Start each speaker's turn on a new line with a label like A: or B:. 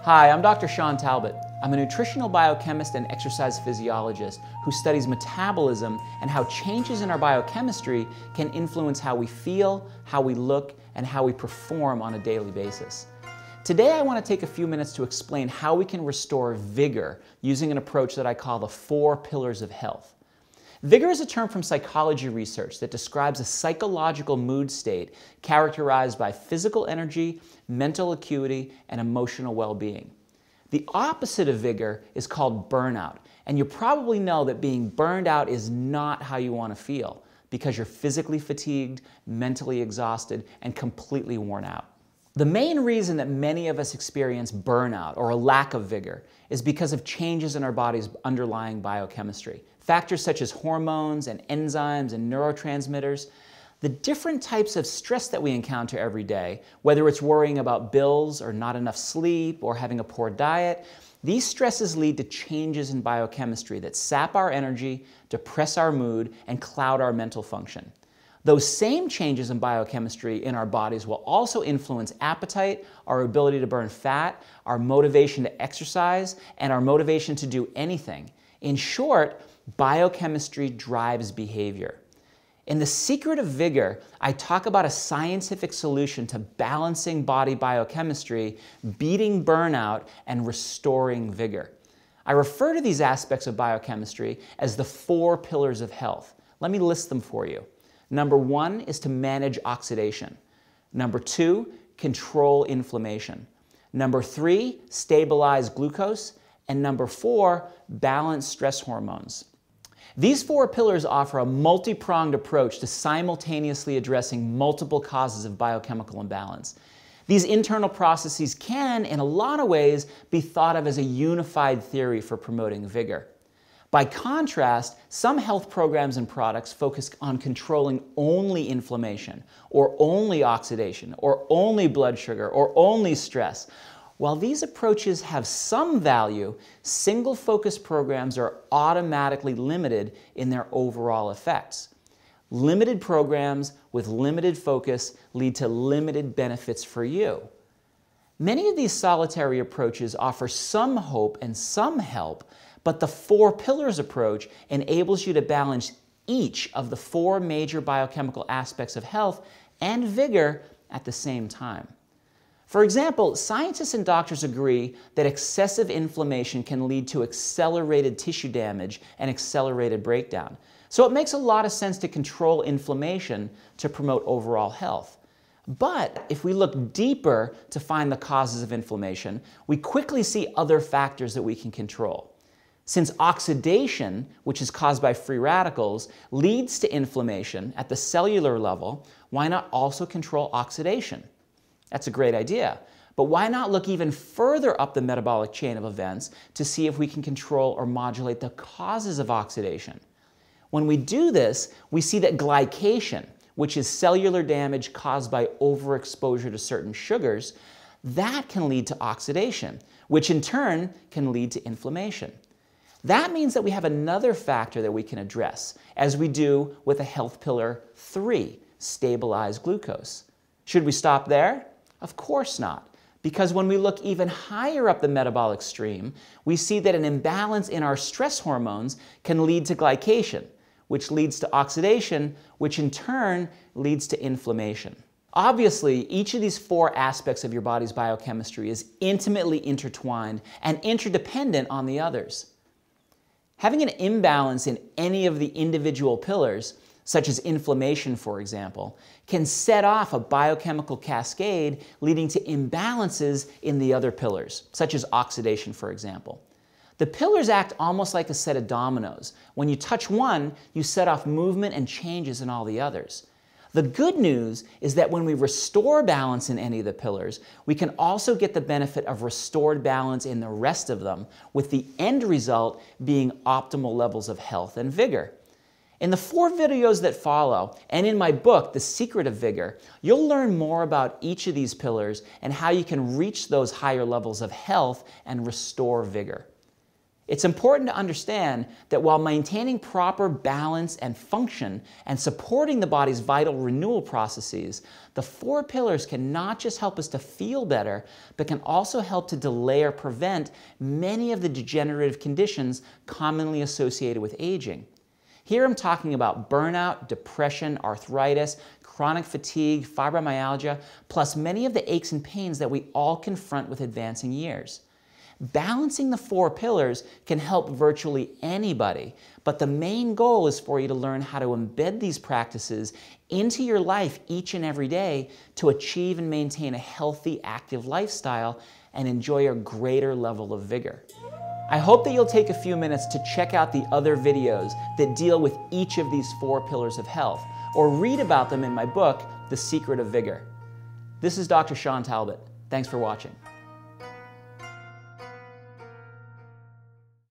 A: Hi, I'm Dr. Sean Talbott. I'm a nutritional biochemist and exercise physiologist who studies metabolism and how changes in our biochemistry can influence how we feel, how we look, and how we perform on a daily basis. Today I want to take a few minutes to explain how we can restore vigor using an approach that I call the 4 pillars of health. Vigor is a term from psychology research that describes a psychological mood state characterized by physical energy, mental acuity, and emotional well-being. The opposite of vigor is called burnout, and you probably know that being burned out is not how you want to feel because you're physically fatigued, mentally exhausted, and completely worn out. The main reason that many of us experience burnout or a lack of vigor is because of changes in our body's underlying biochemistry. Factors such as hormones and enzymes and neurotransmitters. The different types of stress that we encounter every day, whether it's worrying about bills or not enough sleep or having a poor diet, these stresses lead to changes in biochemistry that sap our energy, depress our mood, and cloud our mental function. Those same changes in biochemistry in our bodies will also influence appetite, our ability to burn fat, our motivation to exercise, and our motivation to do anything. In short, biochemistry drives behavior. In The Secret of Vigor, I talk about a scientific solution to balancing body biochemistry, beating burnout, and restoring vigor. I refer to these aspects of biochemistry as the 4 pillars of health. Let me list them for you. Number 1 is to manage oxidation. Number 2, control inflammation. Number 3, stabilize glucose. And number 4, balance stress hormones. These 4 pillars offer a multi-pronged approach to simultaneously addressing multiple causes of biochemical imbalance. These internal processes can, in a lot of ways, be thought of as a unified theory for promoting vigor. By contrast, some health programs and products focus on controlling only inflammation, or only oxidation, or only blood sugar, or only stress. While these approaches have some value, single-focus programs are automatically limited in their overall effects. Limited programs with limited focus lead to limited benefits for you. Many of these solitary approaches offer some hope and some help, but the 4 pillars approach enables you to balance each of the 4 major biochemical aspects of health and vigor at the same time. For example, scientists and doctors agree that excessive inflammation can lead to accelerated tissue damage and accelerated breakdown. So it makes a lot of sense to control inflammation to promote overall health. But if we look deeper to find the causes of inflammation, we quickly see other factors that we can control. Since oxidation, which is caused by free radicals, leads to inflammation at the cellular level, why not also control oxidation? That's a great idea. But why not look even further up the metabolic chain of events to see if we can control or modulate the causes of oxidation? When we do this, we see that glycation, which is cellular damage caused by overexposure to certain sugars, that can lead to oxidation, which in turn can lead to inflammation. That means that we have another factor that we can address, as we do with a health pillar 3, stabilize glucose. Should we stop there? Of course not, because when we look even higher up the metabolic stream, we see that an imbalance in our stress hormones can lead to glycation, which leads to oxidation, which in turn leads to inflammation. Obviously, each of these 4 aspects of your body's biochemistry is intimately intertwined and interdependent on the others. Having an imbalance in any of the individual pillars, such as inflammation, for example, can set off a biochemical cascade leading to imbalances in the other pillars, such as oxidation, for example. The pillars act almost like a set of dominoes. When you touch one, you set off movement and changes in all the others. The good news is that when we restore balance in any of the pillars, we can also get the benefit of restored balance in the rest of them, with the end result being optimal levels of health and vigor. In the 4 videos that follow, and in my book, The Secret of Vigor, you'll learn more about each of these pillars and how you can reach those higher levels of health and restore vigor. It's important to understand that while maintaining proper balance and function and supporting the body's vital renewal processes, the 4 pillars can not just help us to feel better, but can also help to delay or prevent many of the degenerative conditions commonly associated with aging. Here I'm talking about burnout, depression, arthritis, chronic fatigue, fibromyalgia, plus many of the aches and pains that we all confront with advancing years. Balancing the 4 pillars can help virtually anybody, but the main goal is for you to learn how to embed these practices into your life each and every day to achieve and maintain a healthy, active lifestyle and enjoy a greater level of vigor. I hope that you'll take a few minutes to check out the other videos that deal with each of these 4 pillars of health, or read about them in my book, The Secret of Vigor. This is Dr. Sean Talbott. Thanks for watching.